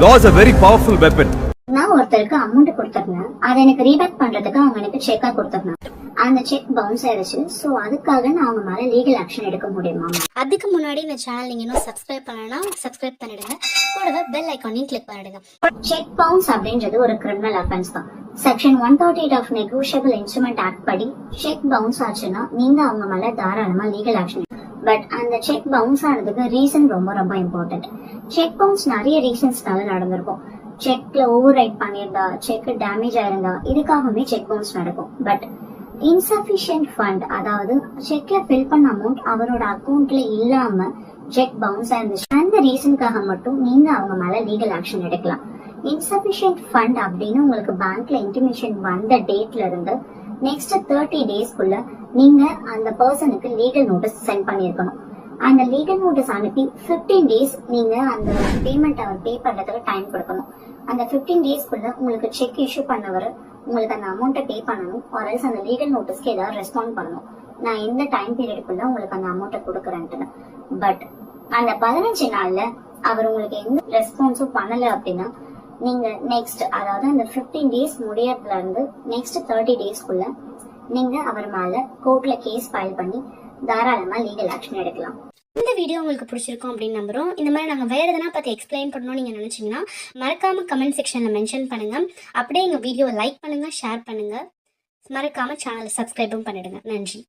Law is a very powerful weapon. நான் ஒருத்தருக்கு amount கொடுத்துருந்தேன், அதை எனக்கு ரீபேக் பண்றதுக்கு அவங்க எனக்கு செக்கா கொடுத்துருந்தாங்க. அந்த செக் பவுன்ஸ் ஆயிடுச்சு. சோ அதுக்காக நான் அவங்க மேல லீகல் ஆக்ஷன் எடுக்க முடியுமா? அதுக்கு முன்னாடி இந்த சேனல் நீங்க இன்னும் சப்ஸ்கிரைப் பண்ணலனா சப்ஸ்கிரைப் பண்ணிடுங்க. கூடவே பெல் ஐகானையும் கிளிக் பண்ணிடுங்க. செக் பவுன்ஸ் அப்படின்றது ஒரு கிரிமினல் அஃபென்ஸ் தான். Section 138 of negotiable instrument act படி செக் பவுன்ஸ் ஆச்சுன்னா நீங்க அவங்க மேல தாராளமா லீகல் ஆக்ஷன். பட் அந்த செக் பவுன்ஸ் ஆனதுக்கு ரீசன் ரொம்ப ரொம்ப இம்பார்ட்டன்ட். செக் பவுன்ஸ் நிறைய ரீசன்ஸ்னால நடந்திருக்கும். செக்ல ஓவர் ரைட் பண்ணியிருந்தா, செக் டேமேஜ் ஆயிருந்தா, இதுக்காகவே செக் பவுன்ஸ் நடக்கும். பட் இன்சபிஷியன்ட் ஃபண்ட், அதாவது செக்ல ஃபில் பண்ண அமௌண்ட் அவரோட அக்கௌண்ட்ல இல்லாம செக் பவுன்ஸ் ஆயிருந்துச்சு, அந்த ரீசனுக்காக மட்டும் நீங்க அவங்க மேல லீகல் ஆக்ஷன் எடுக்கலாம். இன்சபிஷியன்ட் ஃபண்ட் அப்படின்னு உங்களுக்கு பேங்க்ல இன்டிமேஷன் வந்த டேட்ல இருந்து நெக்ஸ்ட் 30 டேஸ்க்குள்ள நீங்க அந்த பர்சனுக்கு லீகல் நோட்டீஸ் சென்ட் பண்ணிருக்கணும். அந்த லீகல் நோட்டீஸ் அனுப்பி 15 டேஸ் நீங்க அந்த பேமெண்ட் அவர் பே பண்றதுக்கு டைம் கொடுக்கணும். அந்த 15 டேஸ்க்குள்ள உங்களுக்கு செக் இஷ்யூ பண்ணவர் உங்களுக்கு அந்த அமௌண்ட்டை பே பண்ணணும். ஆர்எல்ஸ் அந்த லீகல் நோட்டீஸ்க்கு ஏதாவது ரெஸ்பாண்ட் பண்ணணும், நான் எந்த டைம் பீரியடுக்குள்ள உங்களுக்கு அந்த அமௌண்ட்டை கொடுக்குறேன்ட்டு. பட் அந்த 15 நாள்ல அவர் உங்களுக்கு எந்த ரெஸ்பான்ஸும் பண்ணல அப்படின்னா நீங்க நெக்ஸ்ட், அதாவது அந்த 15 டேஸ் முடியறதுல இருந்து நெக்ஸ்ட் 30 டேஸ்க்குள்ள நீங்க அவர் மேல கோர்ட்ல கேஸ் ஃபைல் பண்ணி தாராளமா லீகல் ஆக்ஷன் எடுக்கலாம். இந்த வீடியோ உங்களுக்கு பிடிச்சிருக்கும் அப்படின்னு நம்புறோம். இந்த மாதிரி நாங்கள் வேறு எதனா பற்றி எக்ஸ்பிளைன் பண்ணணும்னு நீங்கள் நினச்சிங்கன்னா மறக்காமல் கமெண்ட் செக்ஷனில் மென்ஷன் பண்ணுங்கள். அப்படியே எங்கள் வீடியோவை லைக் பண்ணுங்கள், ஷேர் பண்ணுங்கள். மறக்காமல் சேனலை சப்ஸ்கிரைபும் பண்ணிடுங்க. நன்றி.